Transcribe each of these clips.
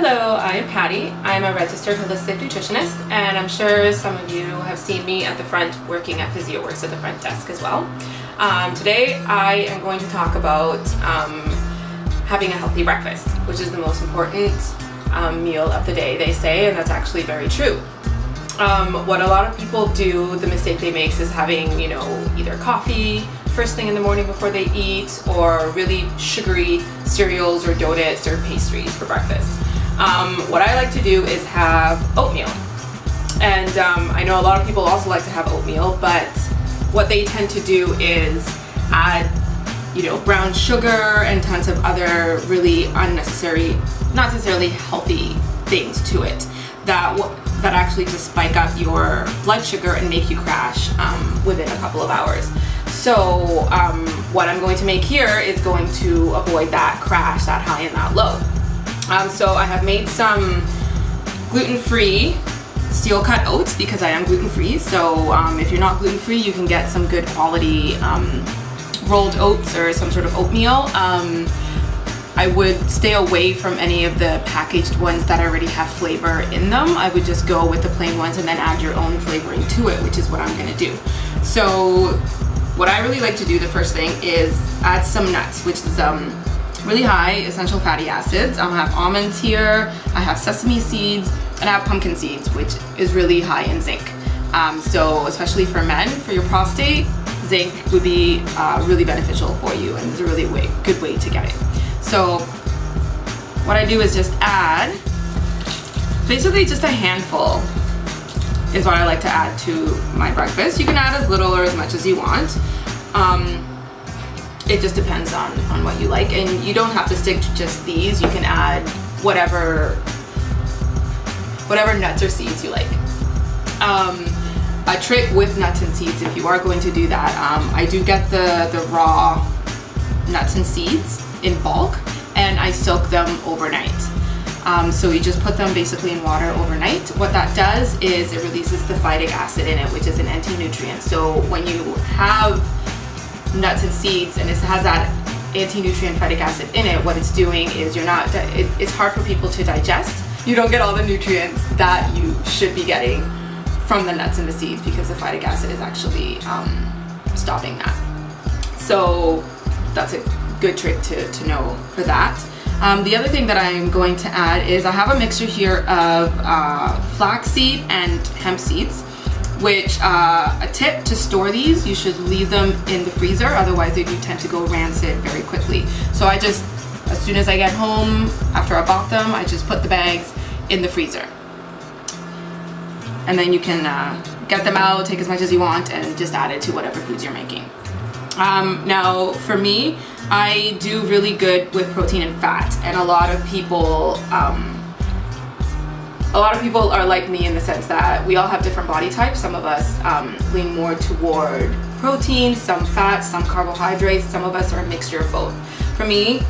Hello, I am Patty. I'm a registered holistic nutritionist, and I'm sure some of you have seen me at the front working at PhysioWorks at the front desk as well. Today I am going to talk about having a healthy breakfast, which is the most important meal of the day, they say, and that's actually very true. What a lot of people do, the mistake they make is having, either coffee first thing in the morning before they eat, or really sugary cereals or donuts or pastries for breakfast. What I like to do is have oatmeal. And I know a lot of people also like to have oatmeal, but what they tend to do is add, brown sugar and tons of other really unnecessary, not necessarily healthy things to it that actually just spike up your blood sugar and make you crash within a couple of hours. So what I'm going to make here is going to avoid that crash, that high and that low. So I have made some gluten-free steel cut oats because I am gluten-free. So if you're not gluten-free, you can get some good quality rolled oats or some sort of oatmeal. I would stay away from any of the packaged ones that already have flavor in them. I would just go with the plain ones and then add your own flavoring to it, which is what I'm gonna do. So what I really like to do the first thing is add some nuts, which is really high essential fatty acids. I have almonds here, I have sesame seeds, and I have pumpkin seeds, which is really high in zinc. So especially for men, for your prostate, zinc would be really beneficial for you, and it's a really good way to get it. So what I do is just add, basically just a handful is what I like to add to my breakfast. You can add as little or as much as you want. It just depends on what you like, and you don't have to stick to just these. You can add whatever nuts or seeds you like. A trick with nuts and seeds, if you are going to do that, I do get the raw nuts and seeds in bulk, and I soak them overnight. So you just put them basically in water overnight. What that does is it releases the phytic acid in it, which is an anti-nutrient. So when you have nuts and seeds and it has that anti-nutrient phytic acid in it, what it's doing is it's hard for people to digest. You don't get all the nutrients that you should be getting from the nuts and the seeds because the phytic acid is actually stopping that. So that's a good trick to know for that. The other thing that I'm going to add is I have a mixture here of flaxseed and hemp seeds, which a tip to store these, you should leave them in the freezer, otherwise they do tend to go rancid very quickly. So I just, as soon as I get home, after I bought them, I just put the bags in the freezer. And then you can get them out, take as much as you want, and just add it to whatever foods you're making. Now for me, I do really good with protein and fat, and a lot of people are like me in the sense that we all have different body types. Some of us lean more toward protein, some fat, some carbohydrates, some of us are a mixture of both. For me,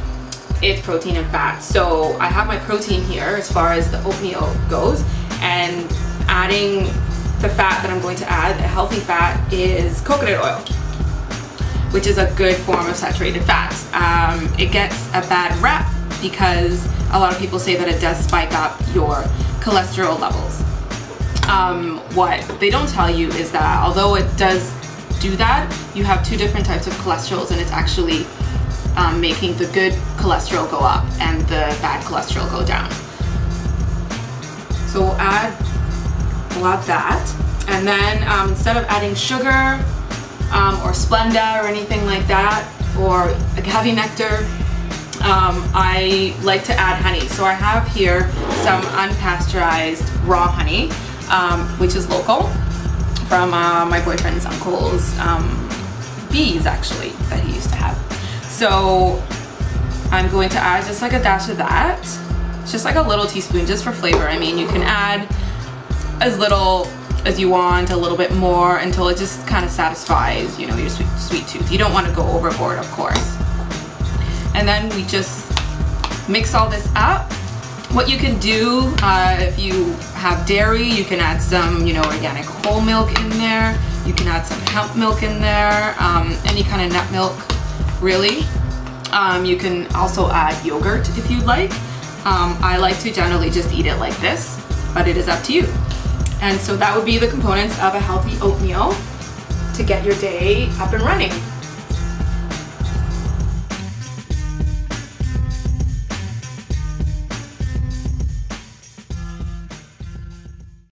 it's protein and fat. So I have my protein here as far as the oatmeal goes, and adding the fat that I'm going to add, a healthy fat, is coconut oil, which is a good form of saturated fat. It gets a bad rep because a lot of people say that it does spike up your cholesterol levels. What they don't tell you is that although it does do that, you have two different types of cholesterols, and it's actually making the good cholesterol go up and the bad cholesterol go down. So we'll add that, and then instead of adding sugar or Splenda or anything like that, or agave nectar, I like to add honey. So I have here some unpasteurized raw honey, which is local from my boyfriend's uncle's bees, actually, that he used to have. So I'm going to add just like a dash of that. It's just like a little teaspoon, just for flavor. I mean, you can add as little as you want, a little bit more, until it just kind of satisfies, your sweet tooth. You don't want to go overboard, of course. And then we just mix all this up. What you can do, if you have dairy, you can add some, organic whole milk in there. You can add some hemp milk in there, any kind of nut milk, really. You can also add yogurt if you'd like. I like to generally just eat it like this, but it is up to you. And so that would be the components of a healthy oatmeal to get your day up and running.